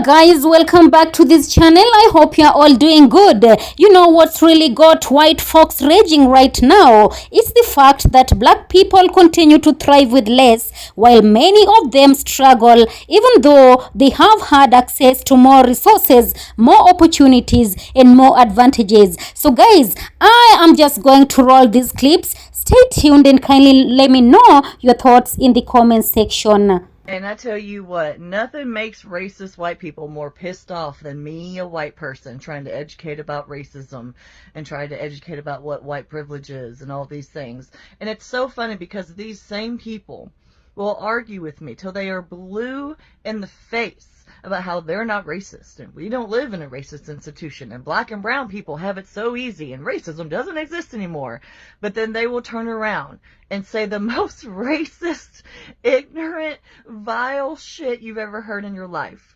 Guys, welcome back to this channel. I hope you're all doing good. You know what's really got white folks raging right now? It's the fact that black people continue to thrive with less while many of them struggle, even though they have had access to more resources, more opportunities, and more advantages. So guys, I am just going to roll these clips. Stay tuned and kindly let me know your thoughts in the comment section. And I tell you what, nothing makes racist white people more pissed off than me, a white person, trying to educate about racism and trying to educate about what white privilege is and all these things. And it's so funny because these same people will argue with me till they are blue in the face about how they're not racist and we don't live in a racist institution and black and brown people have it so easy and racism doesn't exist anymore. But then they will turn around and say the most racist, ignorant, vile shit you've ever heard in your life.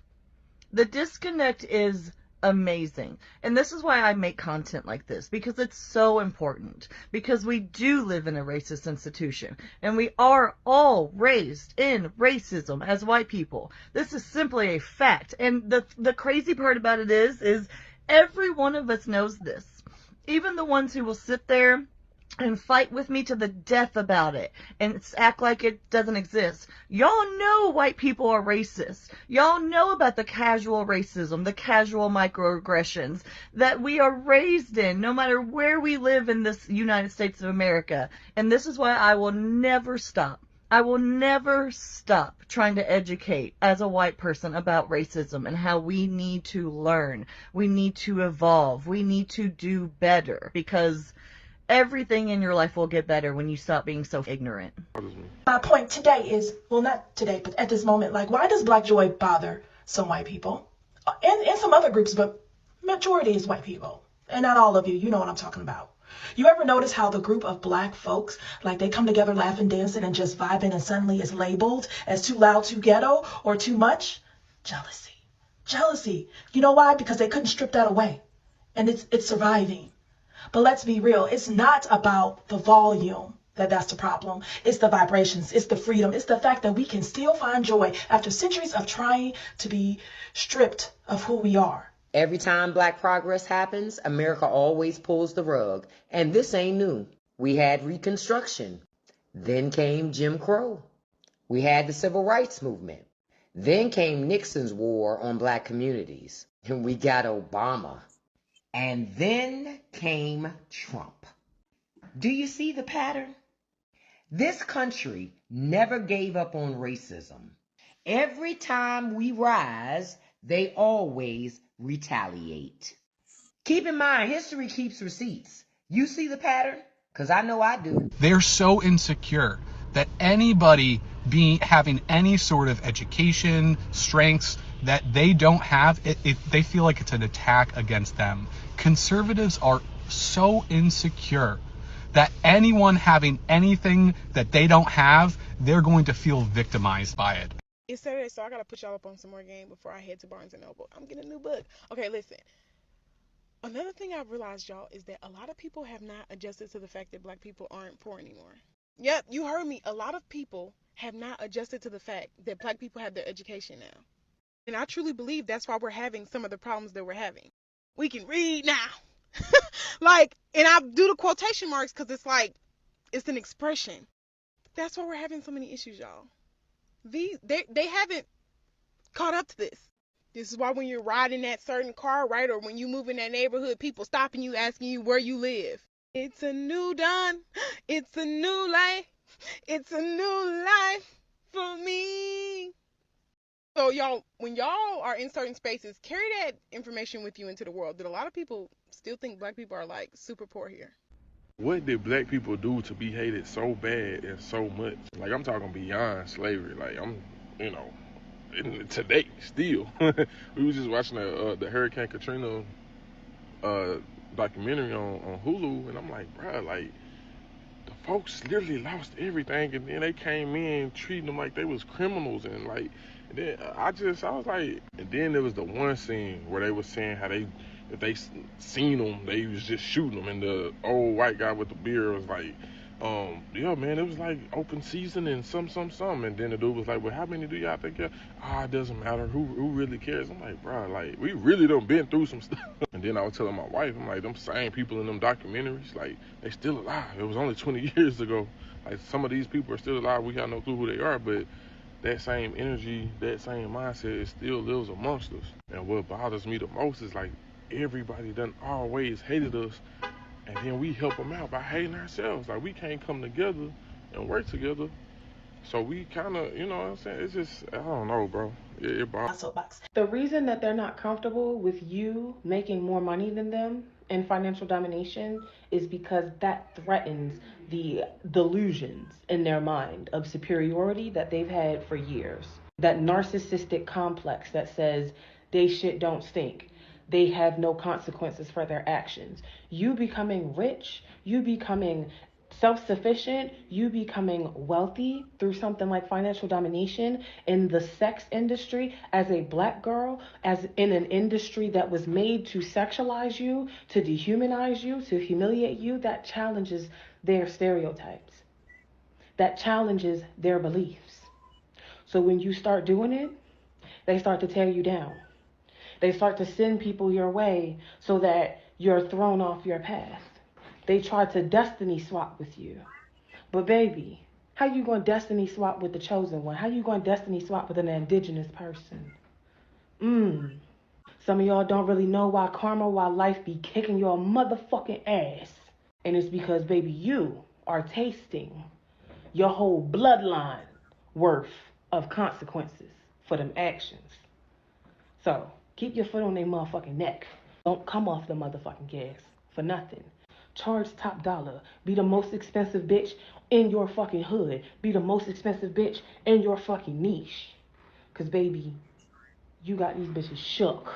The disconnect is amazing. And this is why I make content like this, because it's so important. Because we do live in a racist institution, and we are all raised in racism as white people. This is simply a fact. And the crazy part about it is every one of us knows this. Even the ones who will sit there and fight with me to the death about it and act like it doesn't exist. Y'all know white people are racist. Y'all know about the casual racism, the casual microaggressions that we are raised in, no matter where we live in this United States of America. And this is why I will never stop. I will never stop trying to educate as a white person about racism and how we need to learn. We need to evolve. We need to do better, because everything in your life will get better when you stop being so ignorant. My point today is, well, not today, but at this moment, like, why does black joy bother some white people? And some other groups, but majority is white people. And not all of you, you know what I'm talking about. You ever notice how the group of black folks, like, they come together laughing, dancing, and just vibing, and suddenly it's labeled as too loud, too ghetto, or too much? Jealousy. Jealousy. You know why? Because they couldn't strip that away. And it's surviving. But let's be real, it's not about the volume that's the problem. It's the vibrations, it's the freedom, it's the fact that we can still find joy after centuries of trying to be stripped of who we are. Every time black progress happens, America always pulls the rug. And this ain't new. We had Reconstruction. Then came Jim Crow. We had the Civil Rights Movement. Then came Nixon's war on black communities. And we got Obama. And then came Trump. Do you see the pattern? This country never gave up on racism. Every time we rise, they always retaliate. Keep in mind, history keeps receipts. You see the pattern? Because I know I do. They're so insecure that anybody having any sort of education, strengths that they don't have, they feel like it's an attack against them. Conservatives are so insecure that anyone having anything that they don't have, they're going to feel victimized by it. It's Saturday, so I gotta put y'all up on some more game before I head to Barnes & Noble. I'm getting a new book. Okay, listen. Another thing I've realized, y'all, is that a lot of people have not adjusted to the fact that black people aren't poor anymore. Yep, you heard me. A lot of people have not adjusted to the fact that black people have their education now. And I truly believe that's why we're having some of the problems that we're having. We can read now. Like, and I do the quotation marks because it's like, it's an expression. That's why we're having so many issues, y'all. They haven't caught up to this. This is why when you're riding that certain car, right, or when you move in that neighborhood, people stopping you, asking you where you live. It's a new dawn. It's a new life. It's a new life for me. So y'all, when y'all are in certain spaces, carry that information with you into the world. That a lot of people still think black people are like super poor here. What did black people do to be hated so bad and so much? Like, I'm talking beyond slavery. Like, today still. We was just watching the Hurricane Katrina documentary on Hulu, and I'm like, bro, like, the folks literally lost everything, and then they came in treating them like they was criminals, and like, and then I was like, and then there was the one scene where they was saying how if they seen them, they was just shooting them, and the old white guy with the beard was like, Yeah, man, it was like open season and some. And then the dude was like, well, how many do y'all think y'all? Ah, it doesn't matter. Who really cares? I'm like, bro, like, we really done been through some stuff. And then I was telling my wife, I'm like, them same people in them documentaries, like, they still alive. It was only 20 years ago. Like, some of these people are still alive. We got no clue who they are, but that same energy, that same mindset, it still lives amongst us. And what bothers me the most is like everybody done always hated us, and then we help them out by hating ourselves. Like, we can't come together and work together. So we kind of, you know what I'm saying? It's just, I don't know, bro. It bothers. Soapbox. The reason that they're not comfortable with you making more money than them in financial domination is because that threatens the delusions in their mind of superiority that they've had for years. That narcissistic complex that says they shit don't stink. They have no consequences for their actions. You becoming rich, you becoming self-sufficient, you becoming wealthy through something like financial domination in the sex industry as a black girl, as in an industry that was made to sexualize you, to dehumanize you, to humiliate you, that challenges their stereotypes, that challenges their beliefs. So when you start doing it, they start to tear you down. They start to send people your way so that you're thrown off your path. They try to destiny swap with you. But baby, how you going to destiny swap with the chosen one? How you going to destiny swap with an indigenous person? Some of y'all don't really know why life be kicking your motherfucking ass. And it's because, baby, you are tasting your whole bloodline worth of consequences for them actions. So keep your foot on their motherfucking neck. Don't come off the motherfucking gas for nothing. Charge top dollar. Be the most expensive bitch in your fucking hood. Be the most expensive bitch in your fucking niche. Cause baby, you got these bitches shook.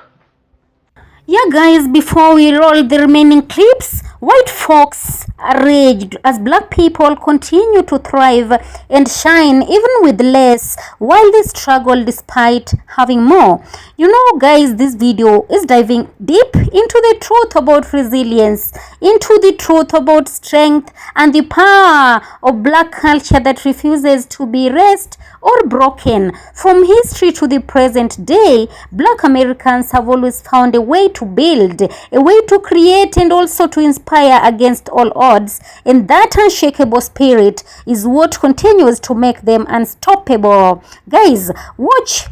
Yeah, guys, before we roll the remaining clips, white folks raged as black people continue to thrive and shine even with less while they struggle despite having more. You know, guys, this video is diving deep into the truth about resilience, into the truth about strength and the power of black culture that refuses to be erased or broken. From history to the present day, black Americans have always found a way to build, a way to create, and also to inspire against all odds. And that unshakable spirit is what continues to make them unstoppable. Guys, watch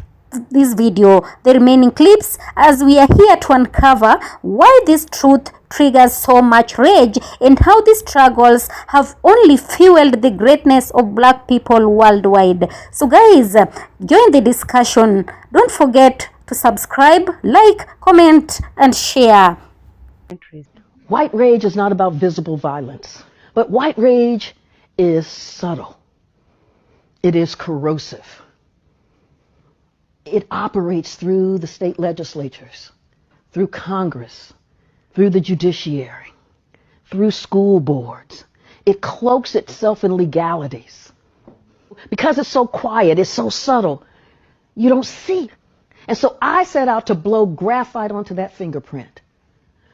this video, the remaining clips, as we are here to uncover why this truth triggers so much rage and how these struggles have only fueled the greatness of black people worldwide. So guys, join the discussion. Don't forget to subscribe, like, comment, and share. White rage is not about visible violence, but white rage is subtle. It is corrosive. It operates through the state legislatures, through Congress, through the judiciary, through school boards. It cloaks itself in legalities. Because it's so quiet, it's so subtle, you don't see it. And so I set out to blow graphite onto that fingerprint,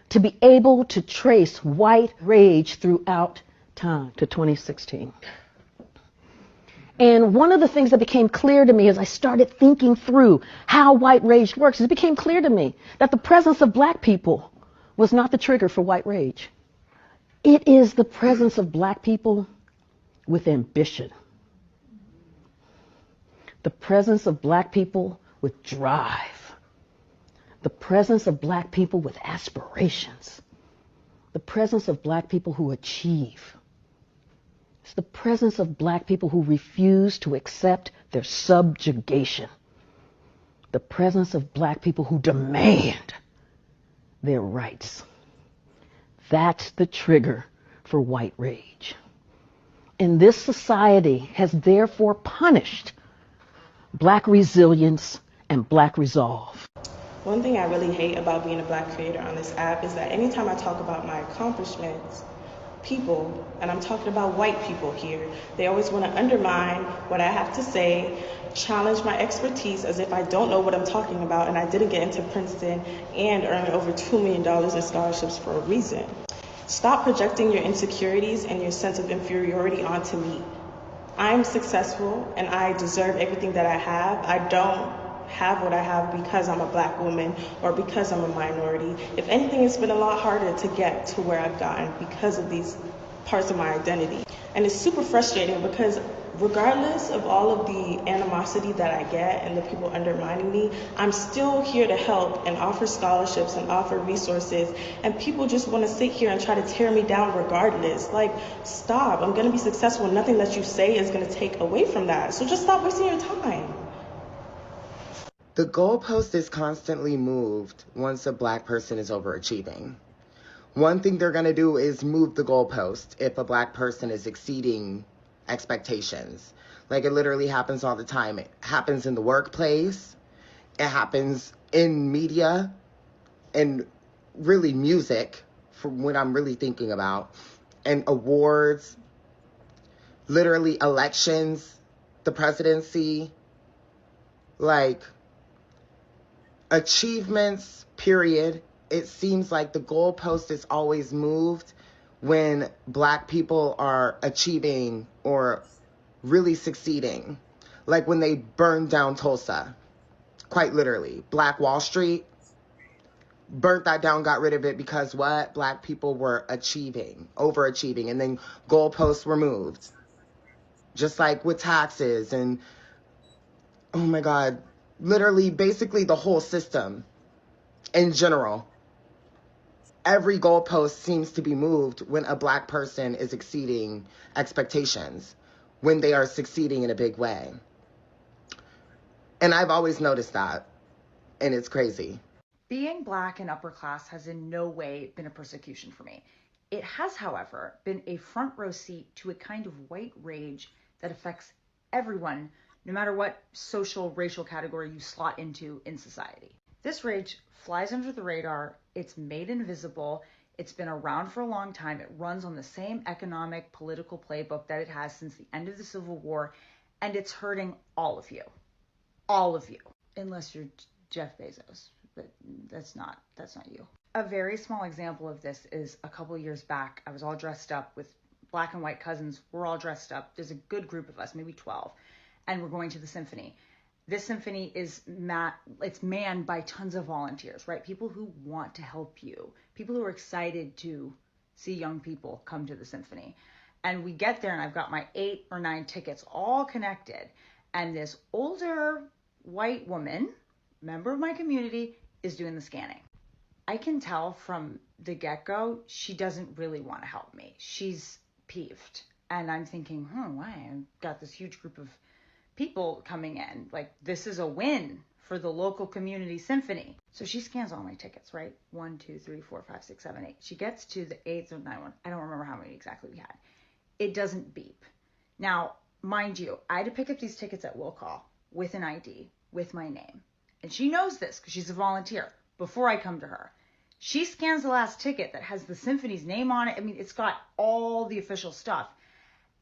to be able to trace white rage throughout time to 2016. And one of the things that became clear to me as I started thinking through how white rage works, it became clear to me that the presence of black people was not the trigger for white rage. It is the presence of black people with ambition. The presence of black people with drive. The presence of black people with aspirations. The presence of black people who achieve. It's the presence of black people who refuse to accept their subjugation. The presence of black people who demand their rights. That's the trigger for white rage. And this society has therefore punished black resilience and black resolve. One thing I really hate about being a black creator on this app is that anytime I talk about my accomplishments, people, and I'm talking about white people here, they always want to undermine what I have to say, challenge my expertise as if I don't know what I'm talking about and I didn't get into Princeton and earn over $2 million in scholarships for a reason. Stop projecting your insecurities and your sense of inferiority onto me. I'm successful and I deserve everything that I have. I don't have what I have because I'm a black woman or because I'm a minority. If anything, it's been a lot harder to get to where I've gotten because of these parts of my identity. And it's super frustrating because regardless of all of the animosity that I get and the people undermining me, I'm still here to help and offer scholarships and offer resources, and people just want to sit here and try to tear me down regardless. Like, stop. I'm going to be successful and nothing that you say is going to take away from that. So just stop wasting your time. The goalpost is constantly moved once a black person is overachieving. One thing they're going to do is move the goalpost if a black person is exceeding expectations. Like, it literally happens all the time. It happens in the workplace. It happens in media and really music, from what I'm really thinking about, and awards, literally elections, the presidency, like achievements, period. It seems like the goalpost is always moved when black people are achieving or really succeeding. Like when they burned down Tulsa, quite literally. Black Wall Street, burnt that down, got rid of it because what? Black people were achieving, overachieving, and then goalposts were moved. Just like with taxes and, oh my God, literally basically the whole system in general. Every goalpost seems to be moved when a black person is exceeding expectations, when they are succeeding in a big way. And I've always noticed that, and it's crazy. Being black and upper class has in no way been a persecution for me. It has, however, been a front row seat to a kind of white rage that affects everyone, no matter what social, racial category you slot into in society. This rage flies under the radar, it's made invisible, it's been around for a long time, it runs on the same economic, political playbook that it has since the end of the Civil War, and it's hurting all of you. All of you. Unless you're Jeff Bezos, but that's not you. A very small example of this is a couple of years back, I was all dressed up with black and white cousins. We're all dressed up. There's a good group of us, maybe 12, and we're going to the symphony. This symphony is it's manned by tons of volunteers, right? People who want to help you, people who are excited to see young people come to the symphony. And we get there and I've got my 8 or 9 tickets all connected. And this older white woman, member of my community, is doing the scanning. I can tell from the get-go, she doesn't really want to help me. She's peeved. And I'm thinking, why? I've got this huge group of people coming in. Like, this is a win for the local community symphony. So she scans all my tickets, right? 1, 2, 3, 4, 5, 6, 7, 8. She gets to the 8th or 9th one. I don't remember how many exactly we had. It doesn't beep. Now, mind you, I had to pick up these tickets at will call with an ID, with my name. And she knows this because she's a volunteer before I come to her. She scans the last ticket that has the symphony's name on it. I mean, it's got all the official stuff.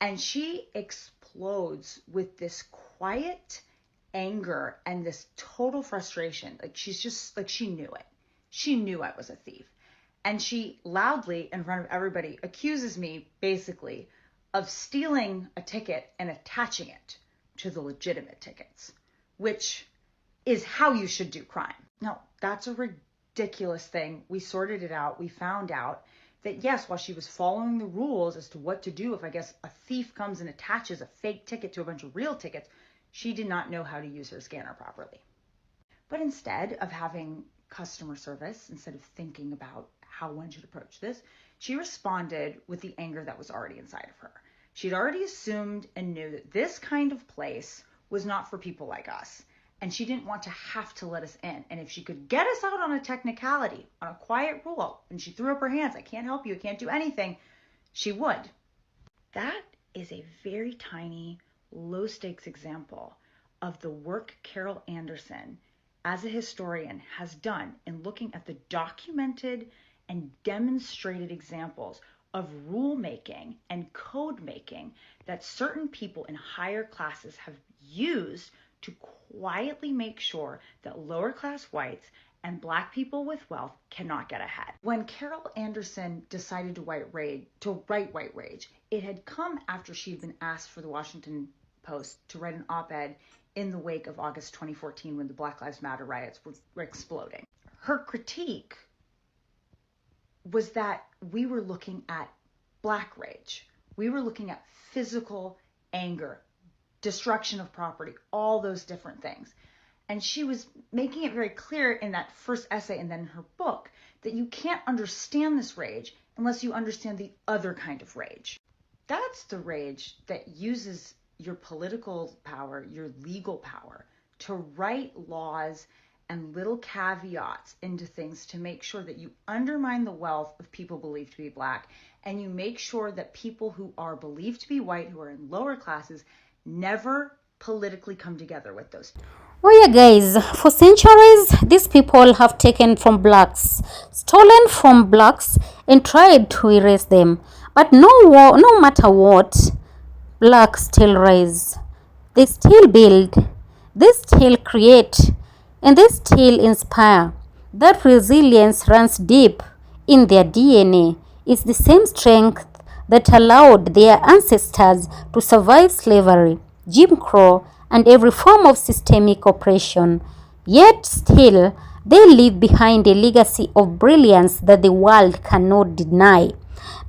And she explodes with this quiet anger and this total frustration. Like, she's just like, she knew it. She knew I was a thief. And she loudly, in front of everybody, accuses me basically of stealing a ticket and attaching it to the legitimate tickets, which is how you should do crime. Now, that's a ridiculous thing. We sorted it out. We found out that yes, while she was following the rules as to what to do if, I guess, a thief comes and attaches a fake ticket to a bunch of real tickets, she did not know how to use her scanner properly. But instead of having customer service, instead of thinking about how one should approach this, she responded with the anger that was already inside of her. She'd already assumed and knew that this kind of place was not for people like us. And she didn't want to have to let us in. And if she could get us out on a technicality, on a quiet rule, and she threw up her hands, I can't help you, I can't do anything, she would. That is a very tiny, low stakes example of the work Carol Anderson, as a historian, has done in looking at the documented and demonstrated examples of rulemaking and code making that certain people in higher classes have used to quietly make sure that lower class whites and Black people with wealth cannot get ahead. When Carol Anderson decided to write White Rage, it had come after she had been asked for the Washington Post to write an op-ed in the wake of August 2014 when the Black Lives Matter riots were exploding. Her critique was that we were looking at Black rage. We were looking at physical anger, destruction of property, all those different things. And she was making it very clear in that first essay and then in her book that you can't understand this rage unless you understand the other kind of rage. That's the rage that uses your political power, your legal power, to write laws and little caveats into things to make sure that you undermine the wealth of people believed to be Black, and you make sure that people who are believed to be white, who are in lower classes, never politically come together with those. Oh yeah, guys, for centuries, these people have taken from blacks, stolen from blacks, and tried to erase them. But no matter what, blacks still rise. They still build. They still create. And they still inspire. That resilience runs deep in their DNA. It's the same strength that allowed their ancestors to survive slavery, Jim Crow, and every form of systemic oppression. Yet still, they leave behind a legacy of brilliance that the world cannot deny.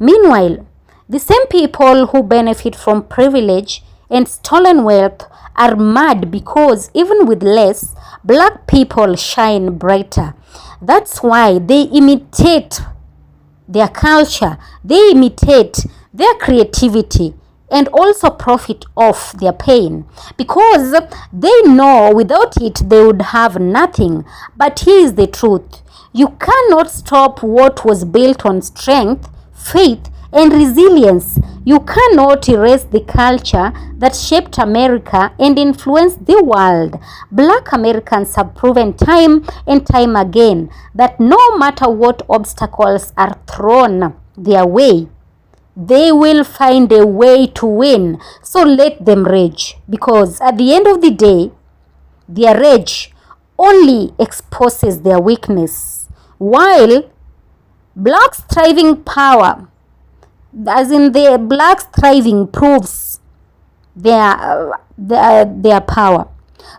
Meanwhile, the same people who benefit from privilege and stolen wealth are mad because even with less, Black people shine brighter. That's why they imitate their culture, they imitate their creativity, and also profit off their pain because they know without it they would have nothing. But here's the truth: you cannot stop what was built on strength, faith, and resilience. You cannot erase the culture that shaped America and influenced the world. Black Americans have proven time and time again that no matter what obstacles are thrown their way, they will find a way to win. So let them rage, because at the end of the day, their rage only exposes their weakness, while Black striving power, as in the Black striving, proves their power.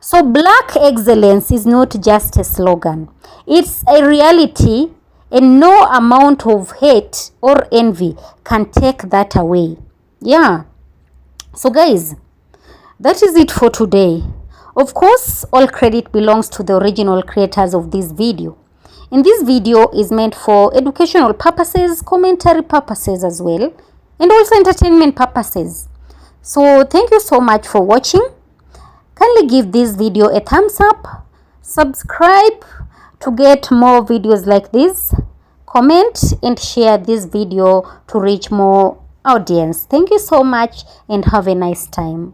So Black excellence is not just a slogan, it's a reality, and no amount of hate or envy can take that away. Yeah. So guys, that is it for today. Of course, all credit belongs to the original creators of this video. And this video is meant for educational purposes, commentary purposes as well, and also entertainment purposes. So thank you so much for watching. Kindly give this video a thumbs up, subscribe to get more videos like this, comment and share this video to reach more audience. Thank you so much and have a nice time.